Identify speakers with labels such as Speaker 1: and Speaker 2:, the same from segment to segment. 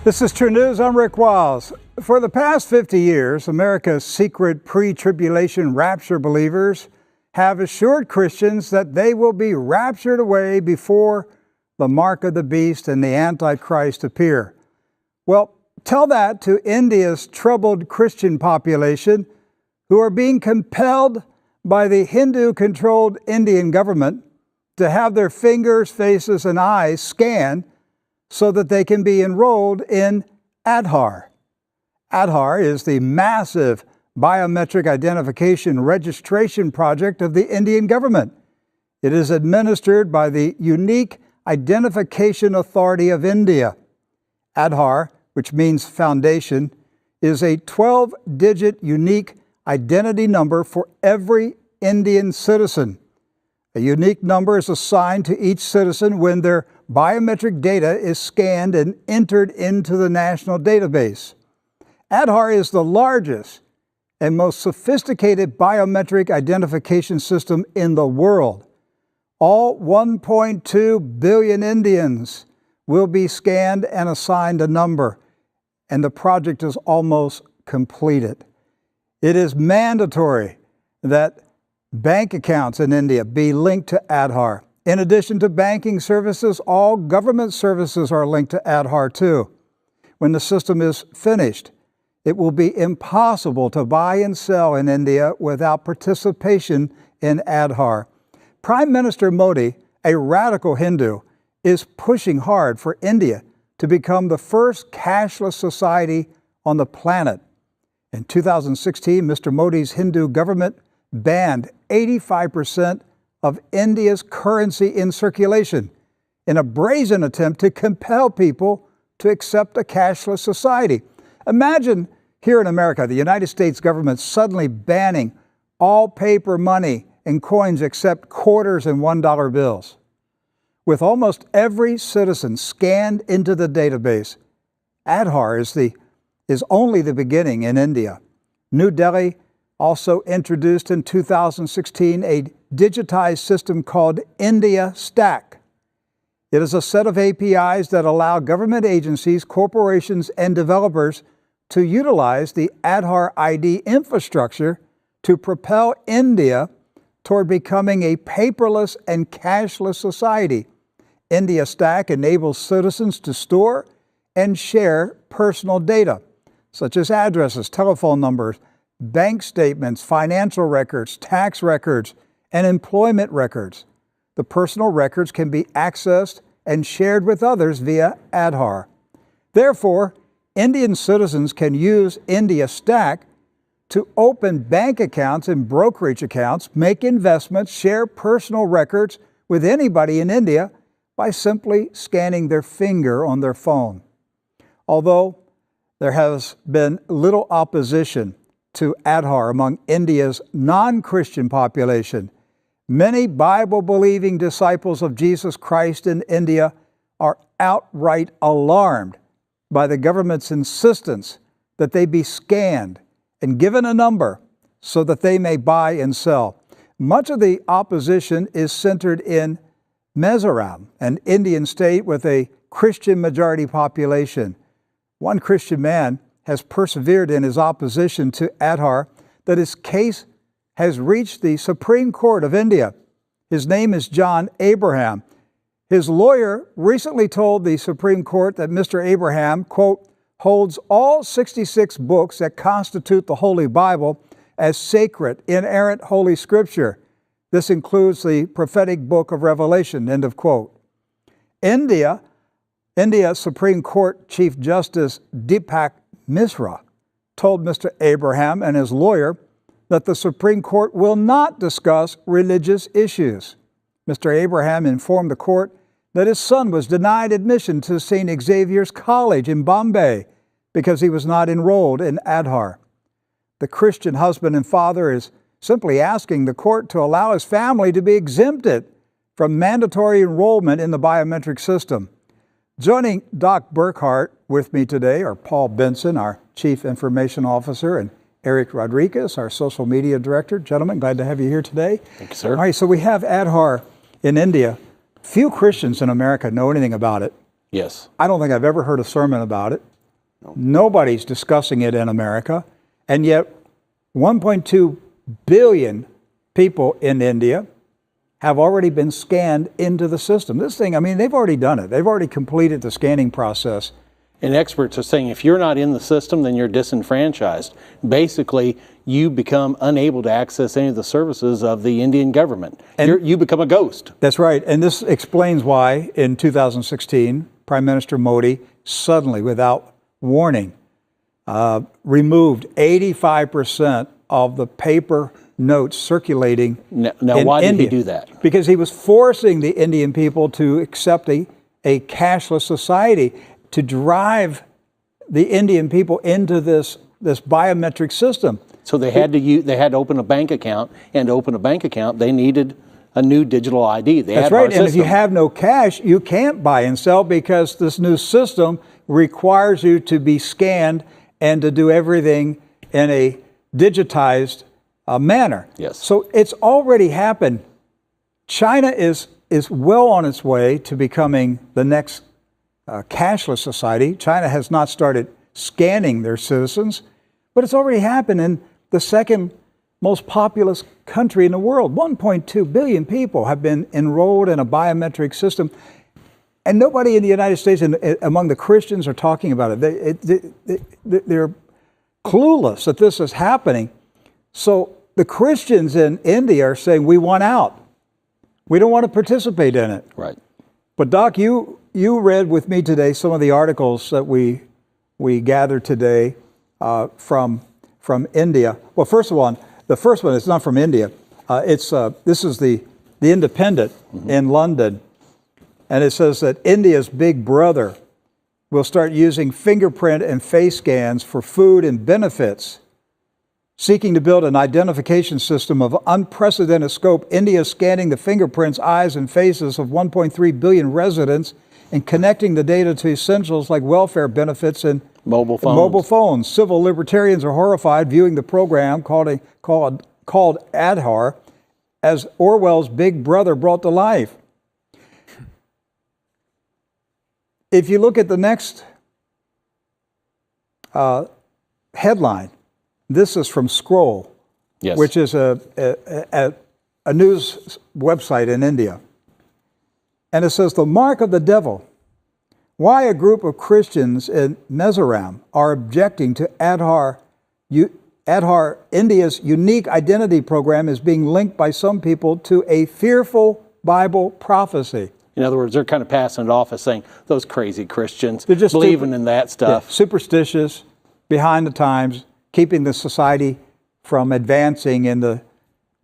Speaker 1: This is True News. I'm Rick Wiles. For the past 50 years, America's secret pre-tribulation rapture believers have assured Christians that they will be raptured away before the mark of the beast and the Antichrist appear. Well, tell that to India's troubled Christian population who are being compelled by the Hindu-controlled Indian government to have their fingers, faces, and eyes scanned so that they can be enrolled in Aadhaar. Aadhaar is the massive biometric identification registration project of the Indian government. It is administered by the Unique Identification Authority of India. Aadhaar, which means foundation, is a 12-digit unique identity number for every Indian citizen. A unique number is assigned to each citizen when their biometric data is scanned and entered into the national database. Aadhaar is the largest and most sophisticated biometric identification system in the world. All 1.2 billion Indians will be scanned and assigned a number, and the project is almost completed. It is mandatory that bank accounts in India be linked to Aadhaar. In addition to banking services, all government services are linked to Aadhaar too. When the system is finished, it will be impossible to buy and sell in India without participation in Aadhaar. Prime Minister Modi, a radical Hindu, is pushing hard for India to become the first cashless society on the planet. In 2016, Mr. Modi's Hindu government banned 85% of India's currency in circulation in a brazen attempt to compel people to accept a cashless society. Imagine here in America, the United States government suddenly banning all paper money and coins except quarters and $1 bills. With almost every citizen scanned into the database, Aadhaar is only the beginning in India. New Delhi also introduced in 2016 a digitized system called India Stack. It is a set of APIs that allow government agencies, corporations, and developers to utilize the Aadhaar ID infrastructure to propel India toward becoming a paperless and cashless society. India Stack enables citizens to store and share personal data, such as addresses, telephone numbers, bank statements, financial records, tax records, and employment records. The personal records can be accessed and shared with others via Aadhaar. Therefore, Indian citizens can use India Stack to open bank accounts and brokerage accounts, make investments, share personal records with anybody in India by simply scanning their finger on their phone. Although there has been little opposition to Aadhaar among India's non-Christian population, many Bible-believing disciples of Jesus Christ in India are outright alarmed by the government's insistence that they be scanned and given a number so that they may buy and sell. Much of the opposition is centered in Mizoram, an Indian state with a Christian majority population. One Christian man has persevered in his opposition to Aadhaar that his case has reached the Supreme Court of India. His name is John Abraham. His lawyer recently told the Supreme Court that Mr. Abraham, quote, holds all 66 books that constitute the Holy Bible as sacred, inerrant Holy Scripture. This includes the prophetic book of Revelation, end of quote. India Supreme Court Chief Justice Deepak Misra told Mr. Abraham and his lawyer that the Supreme Court will not discuss religious issues. Mr. Abraham informed the court that his son was denied admission to St. Xavier's College in Bombay because he was not enrolled in Aadhaar. The Christian husband and father is simply asking the court to allow his family to be exempted from mandatory enrollment in the biometric system. Joining Doc Burkhart with me today are Paul Benson, our Chief Information Officer, and Eric Rodriguez, our Social Media Director. Gentlemen, glad to have you here today.
Speaker 2: Thank you, sir.
Speaker 1: All right, so we have Aadhaar in India. Few Christians in America know anything about it.
Speaker 2: Yes.
Speaker 1: I don't think I've ever heard a sermon about it. Nobody's discussing it in America. And yet 1.2 billion people in India have already been scanned into the system. This thing, I mean, they've already done it. They've already completed the scanning process.
Speaker 2: And experts are saying if you're not in the system, then you're disenfranchised. Basically, you become unable to access any of the services of the Indian government. You become a ghost.
Speaker 1: That's right. And this explains why in 2016, Prime Minister Modi suddenly, without warning, removed 85% of the paper notes circulating
Speaker 2: Now
Speaker 1: in
Speaker 2: why
Speaker 1: India.
Speaker 2: did he do that?
Speaker 1: Because he was forcing the Indian people to accept a cashless society, to drive the Indian people into this biometric system.
Speaker 2: So they had to open a bank account, and to open a bank account, they needed a new digital ID.
Speaker 1: That's right. And if you have no cash, you can't buy and sell because this new system requires you to be scanned and to do everything in a digitized manner.
Speaker 2: Yes.
Speaker 1: So it's already happened. China is well on its way to becoming the next cashless society. China has not started scanning their citizens, but it's already happened in the second most populous country in the world. 1.2 billion people have been enrolled in a biometric system, and nobody in the United States and among the Christians are talking about it. They're clueless that this is happening. So the Christians in India are saying, we want out. We don't want to participate in it.
Speaker 2: Right.
Speaker 1: But Doc, you read with me today some of the articles that we gathered today from India. Well, first of all, the first one is not from India. This is the Independent in London, and it says that India's big brother will start using fingerprint and face scans for food and benefits. Seeking to build an identification system of unprecedented scope, India is scanning the fingerprints, eyes, and faces of 1.3 billion residents and connecting the data to essentials like welfare benefits and
Speaker 2: mobile phones.
Speaker 1: Civil libertarians are horrified viewing the program called Aadhaar as Orwell's Big Brother brought to life. If you look at the next headline, this is from Scroll,
Speaker 2: yes,
Speaker 1: which is a news website in India. And it says, the mark of the devil. Why a group of Christians in Mizoram are objecting to Aadhaar. Aadhaar, India's unique identity program, is being linked by some people to a fearful Bible prophecy.
Speaker 2: In other words, they're kind of passing it off as saying, those crazy Christians,
Speaker 1: they're just
Speaker 2: believing in that stuff.
Speaker 1: Yeah, superstitious, behind the times, keeping the society from advancing in the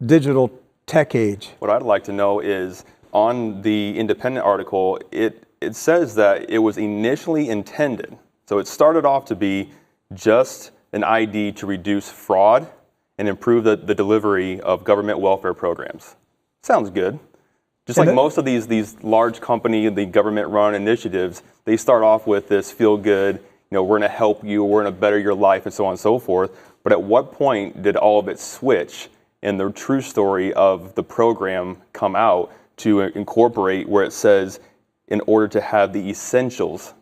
Speaker 1: digital tech age.
Speaker 3: What I'd like to know is, on the Independent article, it says that it was initially intended, so it started off to be just an ID to reduce fraud and improve the delivery of government welfare programs. Sounds good. Just like most of these large company, the government-run initiatives, they start off with this feel-good, we're going to help you, we're going to better your life, and so on and so forth. But at what point did all of it switch and the true story of the program come out to incorporate where it says, in order to have the essentials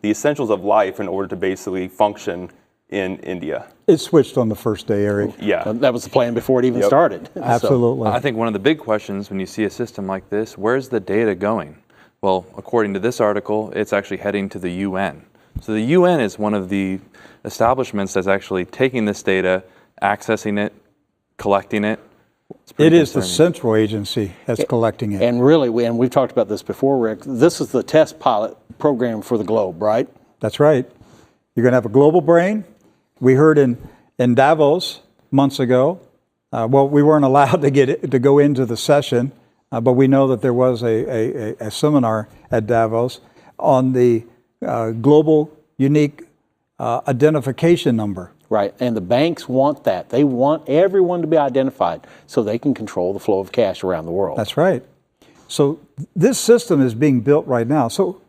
Speaker 3: of life in order to basically function in India?
Speaker 1: It switched on the first day, Eric.
Speaker 3: Yeah.
Speaker 2: That was the plan before it even started.
Speaker 1: Absolutely.
Speaker 4: I think one of the big questions when you see a system like this, where's the data going? Well, according to this article, it's actually heading to the UN. So the UN is one of the establishments that's actually taking this data, accessing it, collecting it.
Speaker 1: It is the central agency that's collecting it.
Speaker 2: And really, and we've talked about this before, Rick, this is the test pilot program for the globe, right?
Speaker 1: That's right. You're going to have a global brain. We heard in Davos months ago, well, we weren't allowed to go into the session, but we know that there was a seminar at Davos on the global unique identification number.
Speaker 2: Right, and the banks want that. They want everyone to be identified so they can control the flow of cash around the world.
Speaker 1: That's right. So this system is being built right now. So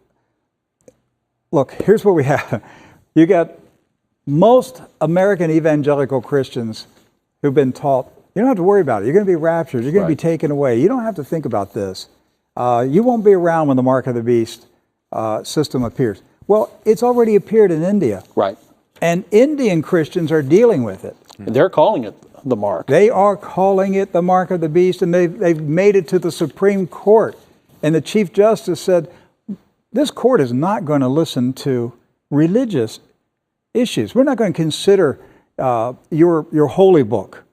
Speaker 1: look, here's what we have. You got most American evangelical Christians who've been taught, you don't have to worry about it. You're going to be raptured. You're going to be taken away. You don't have to think about this. You won't be around when the mark of the beast system appears. Well, it's already appeared in India.
Speaker 2: Right.
Speaker 1: And Indian Christians are dealing with it.
Speaker 2: They're calling it the mark.
Speaker 1: They are calling it the mark of the beast, and they've made it to the Supreme Court. And the Chief Justice said, this court is not going to listen to religious issues. We're not going to consider your holy book.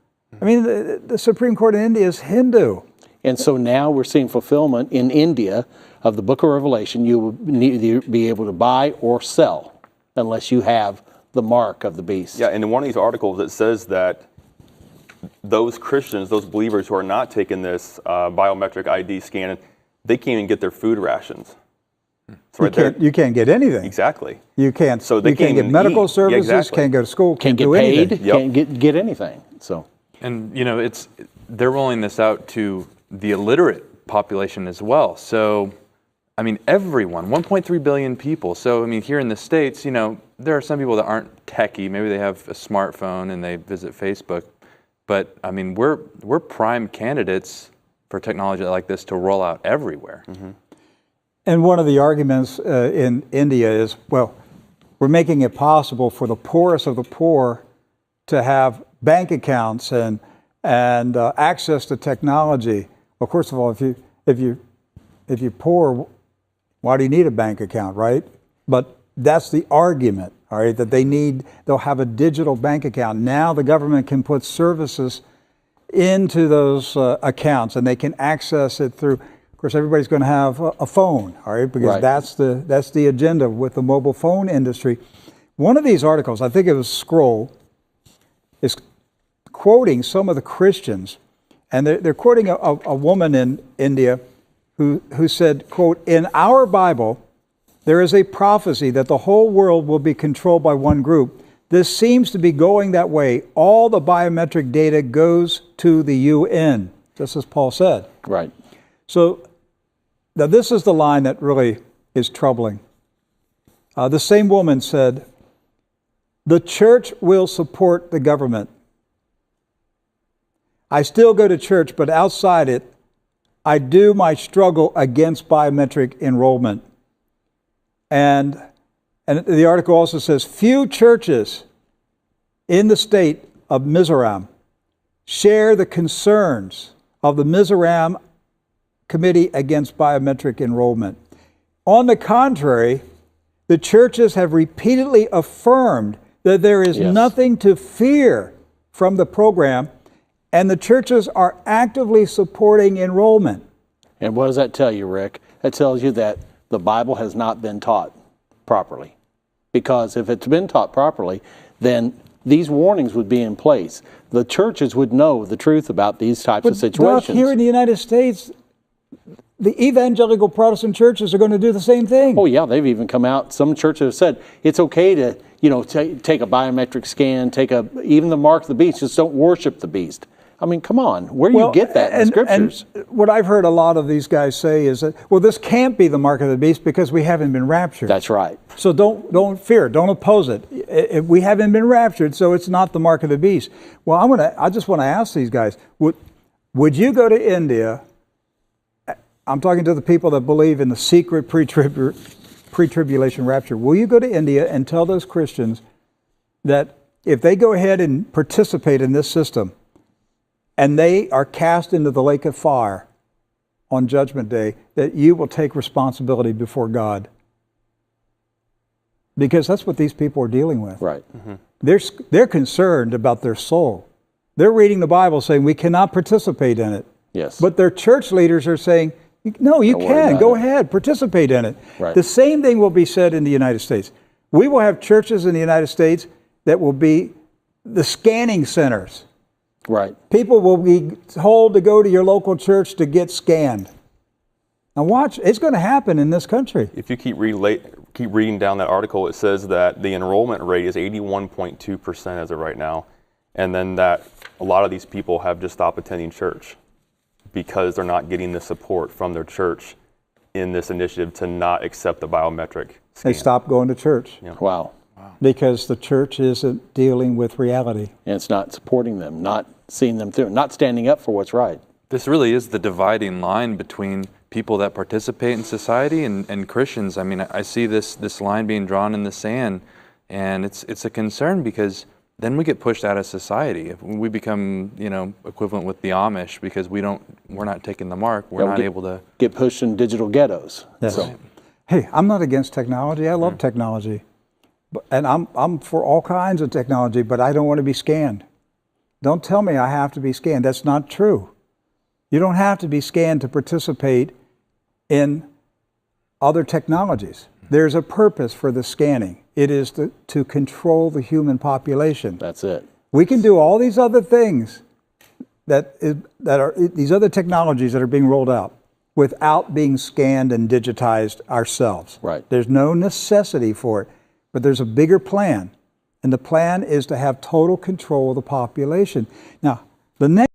Speaker 1: I mean, the Supreme Court in India is Hindu.
Speaker 2: And so now we're seeing fulfillment in India of the book of Revelation. You will neither be able to buy or sell unless you have the mark of the beast.
Speaker 3: Yeah, and in one of these articles it says that those Christians, those believers who are not taking this biometric ID scan, they can't even get their food rations. So
Speaker 1: You can't get anything.
Speaker 3: Exactly.
Speaker 1: You can't.
Speaker 3: So they
Speaker 1: you can't get
Speaker 3: even
Speaker 1: medical
Speaker 3: eat.
Speaker 1: services.
Speaker 3: Yeah, exactly.
Speaker 1: Can't go to school.
Speaker 2: Can't get
Speaker 1: do
Speaker 2: paid.
Speaker 1: anything.
Speaker 2: Can't get anything. So.
Speaker 4: And they're rolling this out to the illiterate population as well. So, I mean, everyone, 1.3 billion people. So, I mean, here in the States, there are some people that aren't techie. Maybe they have a smartphone and they visit Facebook. But I mean, we're prime candidates for technology like this to roll out everywhere.
Speaker 3: Mm-hmm.
Speaker 1: And one of the arguments in India is, well, we're making it possible for the poorest of the poor to have bank accounts and access to technology. Well, first of all, if you're poor, why do you need a bank account, right? But that's the argument, all right, that they'll have a digital bank account. Now the government can put services into those accounts, and they can access it through. Of course, everybody's going to have a phone, all right, because that's the agenda with the mobile phone industry. One of these articles, I think it was Scroll, is quoting some of the Christians, and they're quoting a woman in India who said, quote, "In our Bible, there is a prophecy that the whole world will be controlled by one group. This seems to be going that way. All the biometric data goes to the UN," just as Paul said.
Speaker 2: Right.
Speaker 1: So now this is the line that really is troubling. The same woman said, "The church will support the government. I still go to church, but outside it, I do my struggle against biometric enrollment." And the article also says, few churches in the state of Mizoram share the concerns of the Mizoram Committee Against Biometric Enrollment. On the contrary, the churches have repeatedly affirmed that there is nothing to fear from the program, and the churches are actively supporting enrollment.
Speaker 2: And what does that tell you, Rick? That tells you that the Bible has not been taught properly. Because if it's been taught properly, then these warnings would be in place. The churches would know the truth about these types of situations.
Speaker 1: But here in the United States, the evangelical Protestant churches are going to do the same thing.
Speaker 2: Oh yeah, they've even come out. Some churches have said it's okay to, take a biometric scan, even the mark of the beast. Just don't worship the beast. I mean, come on, where do you get that in the scriptures?
Speaker 1: And what I've heard a lot of these guys say is that, well, this can't be the mark of the beast because we haven't been raptured.
Speaker 2: That's right.
Speaker 1: So don't fear, don't oppose it. We haven't been raptured, so it's not the mark of the beast. Well, I just want to ask these guys, would you go to India? I'm talking to the people that believe in the secret pre-tribulation rapture. Will you go to India and tell those Christians that if they go ahead and participate in this system, and they are cast into the lake of fire on Judgment Day, that you will take responsibility before God? Because that's what these people are dealing with.
Speaker 2: Right.
Speaker 3: Mm-hmm.
Speaker 1: They're concerned about their soul. They're reading the Bible saying we cannot participate in it.
Speaker 2: Yes.
Speaker 1: But their church leaders are saying, no, you can. Go ahead, participate in it.
Speaker 2: Right.
Speaker 1: The same thing will be said in the United States. We will have churches in the United States that will be the scanning centers.
Speaker 2: Right.
Speaker 1: People will be told to go to your local church to get scanned. Now watch, it's going to happen in this country.
Speaker 3: If you keep reading down that article, it says that the enrollment rate is 81.2% as of right now, and then that a lot of these people have just stopped attending church because they're not getting the support from their church in this initiative to not accept the biometric scan.
Speaker 1: They stopped going to church.
Speaker 3: Yeah.
Speaker 2: Wow.
Speaker 1: Because the church isn't dealing with reality.
Speaker 2: And it's not supporting them, not seeing them through, not standing up for what's right.
Speaker 4: This really is the dividing line between people that participate in society and Christians. I mean, I see this line being drawn in the sand. And it's a concern because then we get pushed out of society. If we become, equivalent with the Amish because we're not taking the mark. We're not able to
Speaker 2: get pushed in digital ghettos.
Speaker 1: Yes.
Speaker 2: So,
Speaker 1: hey, I'm not against technology. I love technology. And I'm for all kinds of technology, but I don't want to be scanned. Don't tell me I have to be scanned. That's not true. You don't have to be scanned to participate in other technologies. There's a purpose for the scanning. It is to control the human population.
Speaker 2: that's it.
Speaker 1: We can do all these other things that are these other technologies that are being rolled out without being scanned and digitized ourselves.
Speaker 2: Right.
Speaker 1: There's no necessity for it, but there's a bigger plan. And the plan is to have total control of the population. Now, the next